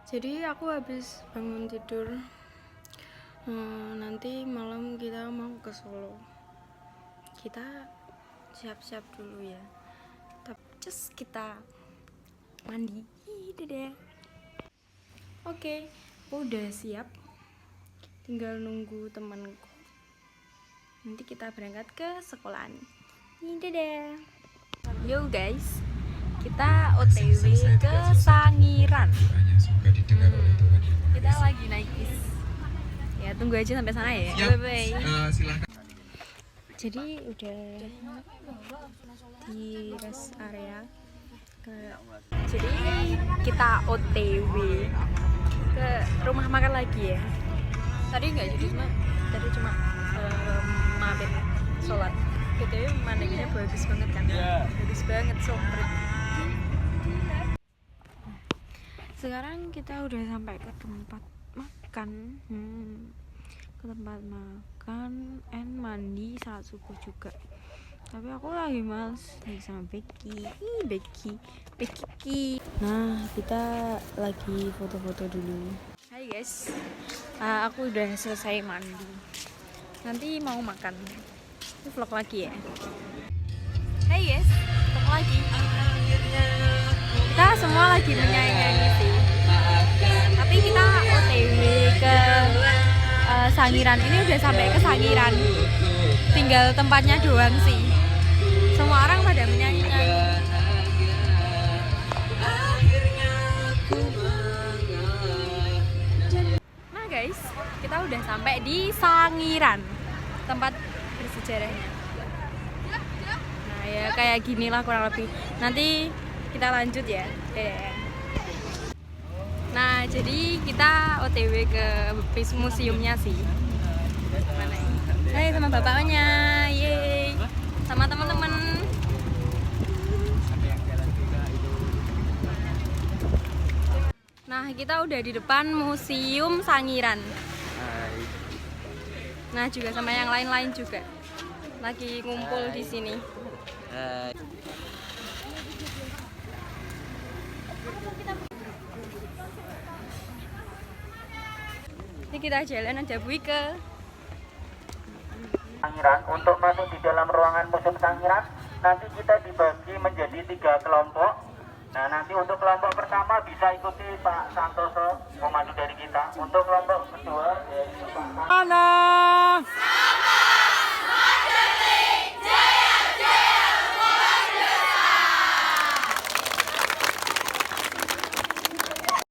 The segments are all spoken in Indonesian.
Jadi aku habis bangun tidur. Nanti malam kita mau ke Solo. Kita siap-siap dulu ya. Tapi just kita mandi. Dadah. Oke, aku udah siap. Tinggal nunggu temanku. Nanti kita berangkat ke sekolahan. Dadah. Yo guys, kita OTW ke Sangiran. Kita lagi naik bis. Ya tunggu aja sampai sana ya. Bye bye. Silakan. Jadi udah di rest area. Jadi kita OTW ke rumah makan lagi ya. Tadi nggak jadi cuma mampir sholat. Gitu ya, pemandangannya bagus banget kan? Bagus banget, sompret. Sekarang kita udah sampai ke tempat makan. Ke tempat makan and mandi saat subuh juga. Tapi aku lagi males lagi sama Becky. Nah, kita lagi foto-foto dulu. Hai guys, aku udah selesai mandi. Nanti mau makan. Ini vlog lagi ya. Hai guys, ketemu lagi. Kita semua lagi menyanyi sih. Tapi kita OTW ke Sangiran. Ini udah sampai ke Sangiran. Tinggal tempatnya doang sih. Semua orang pada menyanyi. Nah guys, kita udah sampai di Sangiran, tempat bersejarahnya. Nah ya kayak gini lah kurang lebih. Nanti kita lanjut ya. Nah jadi kita OTW ke museumnya sih. Mana ya? Hai sama bapaknya, yeay, sama teman-teman. Nah kita udah di depan Museum Sangiran. Nah juga sama yang lain-lain juga lagi ngumpul di sini. Ini kita jalan aja ke Sangiran. Untuk masuk di dalam ruangan Museum Sangiran, nanti kita dibagi menjadi 3 kelompok. Nah, nanti untuk kelompok pertama bisa ikuti Pak Santoso, pemandu dari kita. Untuk kelompok kedua yaitu Pak Ana.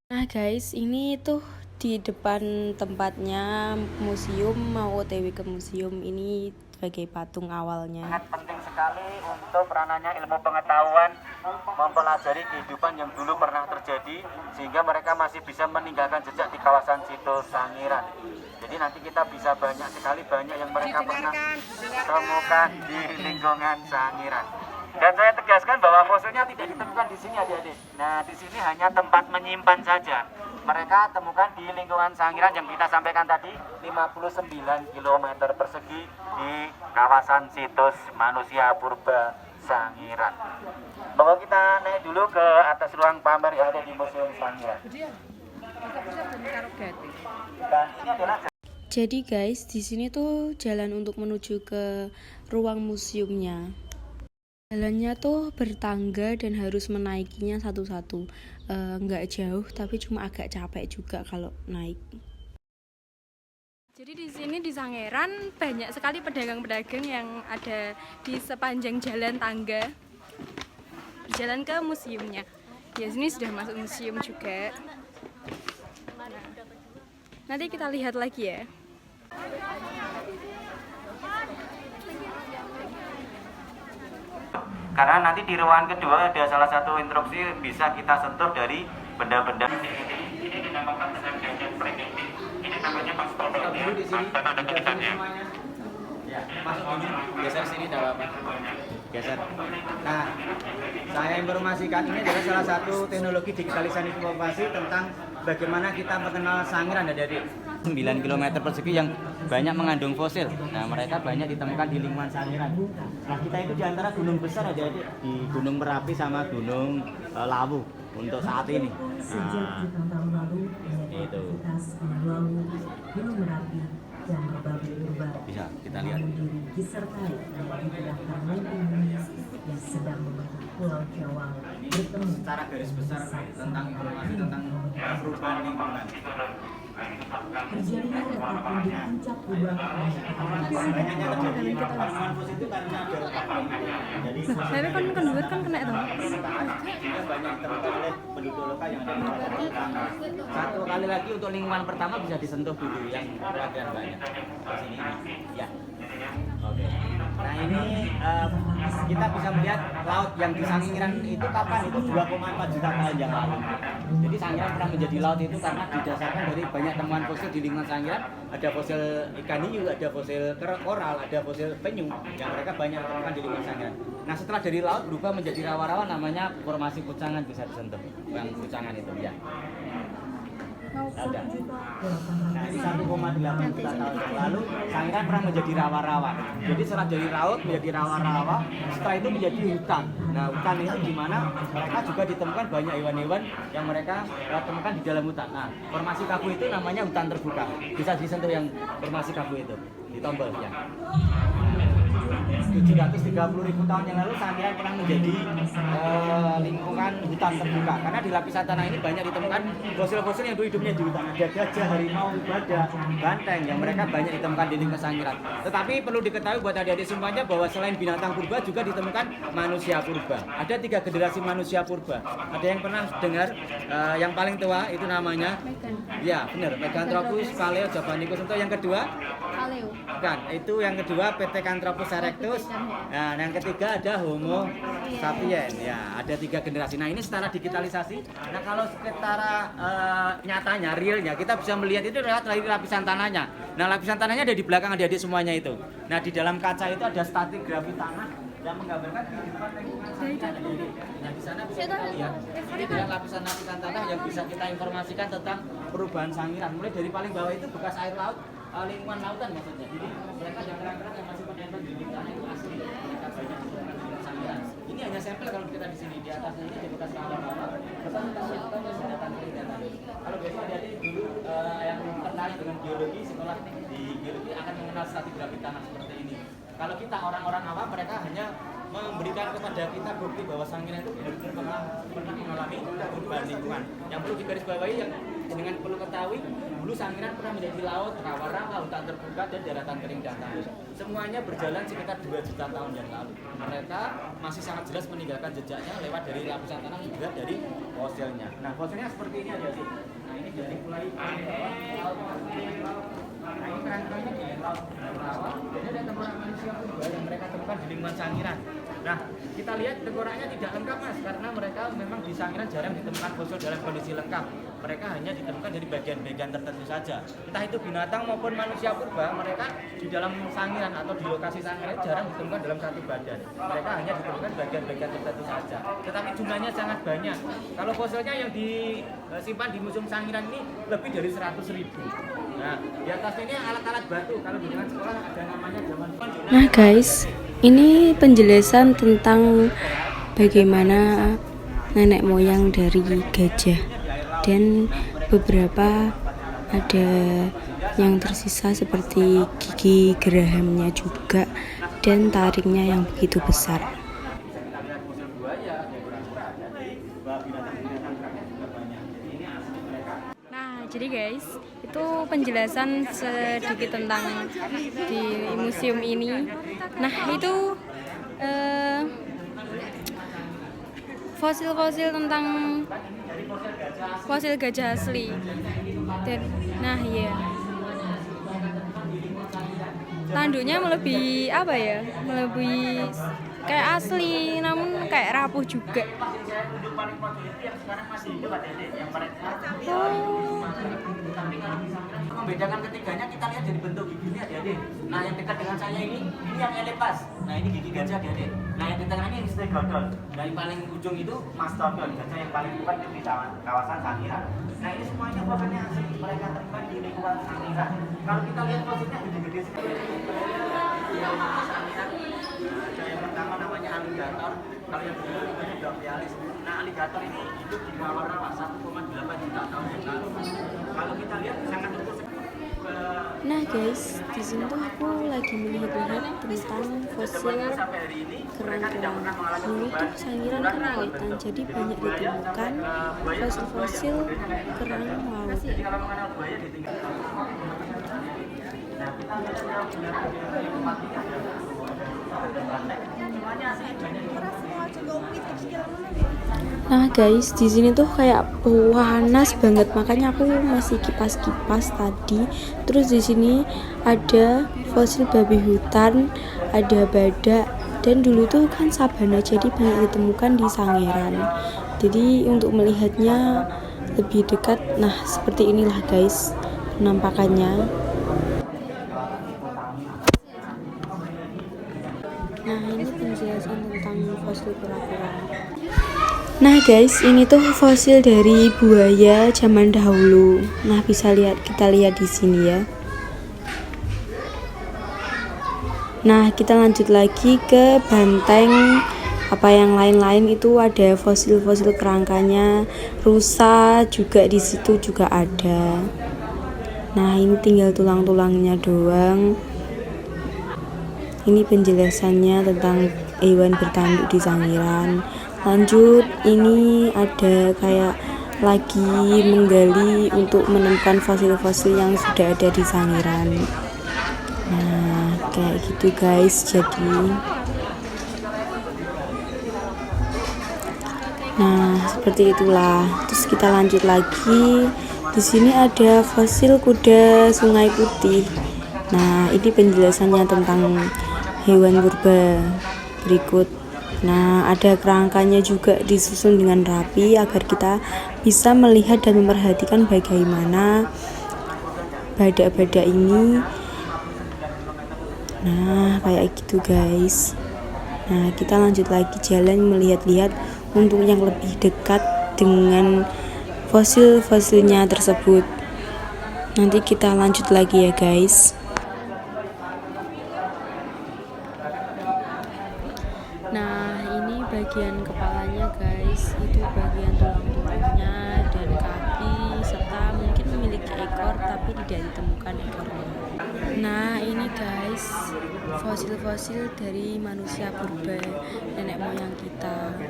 Nah guys, ini tuh di depan tempatnya museum, mau OTW ke museum. Ini sebagai patung awalnya. Sangat penting sekali untuk peranannya ilmu pengetahuan, mempelajari kehidupan yang dulu pernah terjadi sehingga mereka masih bisa meninggalkan jejak di kawasan situ Sangiran. Jadi nanti kita bisa banyak yang mereka pernah temukan di lingkungan Sangiran. Dan saya tegaskan bahwa fosilnya tidak ditemukan di sini adik-adik. Nah, di sini hanya tempat menyimpan saja. Mereka temukan di lingkungan Sangiran yang kita sampaikan tadi, 59 km persegi di kawasan situs manusia purba Sangiran. Monggo kita naik dulu ke atas ruang pamer yang ada di Museum Sangiran. Dan ini adalah Jadi guys, di sini tuh jalan untuk menuju ke ruang museumnya. Jalannya tuh bertangga dan harus menaikinya satu-satu. Nggak jauh, tapi cuma agak capek juga kalau naik. Jadi di sini di Sangiran banyak sekali pedagang-pedagang yang ada di sepanjang jalan tangga, jalan ke museumnya. Ya sini sudah masuk museum juga. Nanti kita lihat lagi ya. karena nanti di ruangan kedua ada salah satu instruksi bisa kita sentuh dari benda-benda. Ini dinamakan gadget prediktif. Ini namanya paspor. Ya, masuk ini, geser sini tidak apa-apa. Geser. Nah, saya informasikan ini adalah salah satu teknologi digitalisasi informasi tentang bagaimana kita mengenal Sangiran dari 9 km persegi yang banyak mengandung fosil. Nah, mereka banyak ditemukan di lingkungan Sangiran. Nah, kita itu di antara gunung besar ada di Gunung Merapi sama Gunung Lawu untuk saat ini. Nah, Gitu. Gunung Merapi dan berbagai purba Bisa kita lihat. disertai dengan gerakan Lempinis yang sedang membentuk Pulau Jawa bertemu Secara garis besar tentang informasi tentang perubahan lingkungan. terjadinya letakkan di puncak perubahan Banyaknya terjadi penemuan fosil itu karena ada retakan. Jadi Saya kan duit kan kena itu. sehingga banyak ditemukan oleh penduduk lokal yang ada di kawasan utama. Satu kali lagi untuk lingkungan pertama bisa disentuh dulu yang perhatian banyak. Di sini, ya. Oke. Nah ini kita bisa melihat laut yang di Sangiran itu kapan? Itu 2,4 juta tahun yang lalu. Jadi Sangiran pernah menjadi laut itu karena didasarkan dari banyak temuan fosil di lingkungan Sangiran. Ada fosil ikan hiu, ada fosil koral, ada fosil penyu yang mereka banyak temukan di lingkungan Sangiran. Nah setelah dari laut berubah menjadi rawa-rawa namanya formasi pucangan bisa disentuh. Yang pucangan itu ya. Ada. Nah ini 1,8 juta tahun yang lalu Sangiran pernah menjadi rawa-rawa. Jadi setelah dari laut menjadi rawa-rawa, setelah itu menjadi hutan. Nah hutan itu di mana mereka juga ditemukan banyak hewan-hewan yang mereka temukan di dalam hutan. Nah formasi Kapu itu namanya hutan terbuka. Bisa disentuh yang formasi Kapu itu di tombol ya. 730.000 tahun yang lalu Sangiran pernah menjadi lingkungan hutan terbuka karena di lapisan tanah ini banyak ditemukan fosil-fosil yang hidupnya di hutan. Ada gajah, harimau, badak, banteng yang mereka banyak ditemukan di lingkungan Sangiran. Tetapi perlu diketahui buat adik-adik semuanya bahwa selain binatang purba juga ditemukan manusia purba. Ada 3 generasi manusia purba. Ada yang pernah dengar yang paling tua itu namanya ya benar Meganthropus paleo javanicus. Untuk yang kedua Paleo. kan itu yang kedua Pithecanthropus erectus. Nah yang ketiga ada Homo sapiens. Ya ada 3 generasi. Nah ini secara digitalisasi. Nah kalau secara nyatanya realnya kita bisa melihat itu lewat dari lapisan tanahnya. Nah lapisan tanahnya ada di belakang adik-adik semuanya itu. Nah di dalam kaca itu ada stratigrafi tanah yang menggambarkan kehidupan lingkungan Sangiran. Nah di sana bisa kita lihat ini adalah lapisan-lapisan tanah yang bisa kita informasikan tentang perubahan Sangiran. Mulai dari paling bawah itu bekas air laut, lingkungan lautan maksudnya. Jadi mereka yang kerang-kerang yang masih menempel di tanah itu asli. Mereka banyak di Sangiran. Ini hanya sampel kalau kita di sini di atasnya ini di bekas rawa-rawa. Bekas kita sedangkan kelihatan. Kalau besok ada dulu yang tertarik dengan geologi sekolah di geologi akan mengenal stratigrafi tanah seperti ini. Kalau kita orang-orang awam mereka hanya memberikan kepada kita bukti bahwa Sangiran itu benar-benar pernah mengalami perubahan lingkungan. Yang perlu digarisbawahi yang dengan perlu ketahui dulu Sangiran pernah menjadi laut, rawa-rawa, hutan terbuka dan daratan kering dan tandus. Semuanya berjalan sekitar 2 juta tahun yang lalu. Mereka masih sangat jelas meninggalkan jejaknya lewat dari lapisan tanah juga dari fosilnya. Nah fosilnya seperti ini aja sih. Nah ini dari mulai laut. Nah ini kerangkanya di laut rawa. Jadi ada temuan manusia purba yang mereka temukan di lingkungan Sangiran. Nah kita lihat tengkoraknya tidak lengkap mas karena mereka memang di Sangiran jarang ditemukan fosil dalam kondisi lengkap. Mereka hanya ditemukan dari bagian-bagian tertentu saja. Entah itu binatang maupun manusia purba, mereka di dalam Sangiran atau di lokasi Sangiran jarang ditemukan dalam satu badan. Mereka hanya ditemukan bagian-bagian tertentu saja. Tetapi jumlahnya sangat banyak. Kalau fosilnya yang disimpan di Museum Sangiran ini lebih dari 100.000. Nah, di atas ini alat-alat batu. Kalau di dengan sekolah ada namanya zaman. Nah guys, ini penjelasan tentang bagaimana nenek moyang dari gajah dan beberapa ada yang tersisa seperti gigi gerahamnya juga dan taringnya yang begitu besar. Nah jadi guys, itu penjelasan sedikit tentang di museum ini. Nah itu fosil-fosil tentang fosil gajah asli. Dan nah iya, tanduknya melebihi apa ya, melebihi kayak asli namun kayak rapuh juga. Membedakan ketiganya kita lihat dari bentuk giginya adik-adik. Nah yang dekat dengan saya ini yang elepas. Nah ini gigi gajah adik-adik. Nah yang di tengah ini stegodon. Dari paling ujung itu mastodon, gajah yang paling kuat di kawasan Sangiran. Nah ini semuanya fosilnya asli, mereka temukan di lingkungan Sangiran. Kalau kita lihat fosilnya gede-gede sekali. Yang pertama namanya aligator. Kalau yang kedua namanya Brachiosaurus. Nah aligator ini hidup di rawa-rawa 1,8 juta tahun yang lalu. Kalau kita Nah guys, di sini tuh aku lagi melihat-lihat tentang fosil kerang-kerang. Dulu tuh Sangiran kan lautan, jadi banyak ditemukan fosil-fosil kerang laut. Nah guys, di sini tuh kayak panas banget, makanya aku masih kipas-kipas tadi. Terus di sini ada fosil babi hutan, ada badak, dan dulu tuh kan sabana, jadi banyak ditemukan di Sangiran. Jadi untuk melihatnya lebih dekat, nah seperti inilah guys penampakannya. Nah ini penjelasan tentang fosil kura-kura. Nah guys, ini tuh fosil dari buaya zaman dahulu. Nah kita lihat di sini ya. Nah kita lanjut lagi ke banteng. Apa yang lain-lain itu ada fosil-fosil kerangkanya, rusa juga di situ juga ada. Nah ini tinggal tulang-tulangnya doang. Ini penjelasannya tentang hewan bertanduk di Sangiran. Lanjut, ini ada kayak lagi menggali untuk menemukan fosil-fosil yang sudah ada di Sangiran. Nah, kayak gitu guys. Nah, seperti itulah. Terus kita lanjut lagi. Di sini ada fosil kuda Sungai Putih. Nah, ini penjelasannya tentang hewan purba berikut. Nah, ada kerangkanya juga disusun dengan rapi agar kita bisa melihat dan memperhatikan bagaimana badak-badak ini. Nah, kayak gitu guys. Nah, kita lanjut lagi jalan melihat-lihat untuk yang lebih dekat dengan fosil-fosilnya tersebut. Nanti kita lanjut lagi ya guys. Nah ini bagian kepalanya guys, itu bagian tulang-tulangnya dan kaki serta mungkin memiliki ekor tapi tidak ditemukan ekornya. Nah ini guys fosil-fosil dari manusia purba, nenek moyang kita.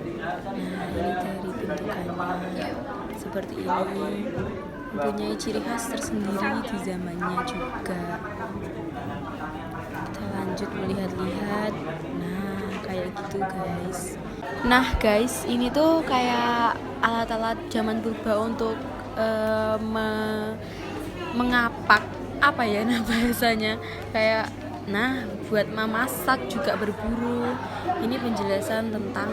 Nah ini dari bentukannya seperti ini, mempunyai ciri khas tersendiri di zamannya juga. Kita lanjut melihat-lihat. Nah kayak gitu guys. Nah guys, ini tuh kayak alat-alat zaman purba untuk mengapak, apa ya nah bahasanya, kayak nah buat memasak juga berburu. Ini penjelasan tentang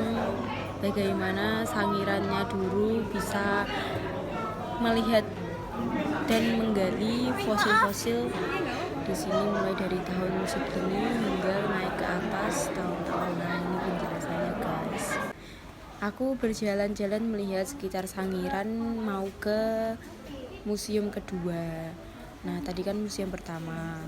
bagaimana Sangirannya dulu bisa melihat dan menggali fosil-fosil di sini mulai dari tahun segini hingga naik ke atas tahun-tahun. Nah ini penjelasannya guys. Aku berjalan-jalan melihat sekitar Sangiran mau ke museum kedua. Nah tadi kan museum pertama.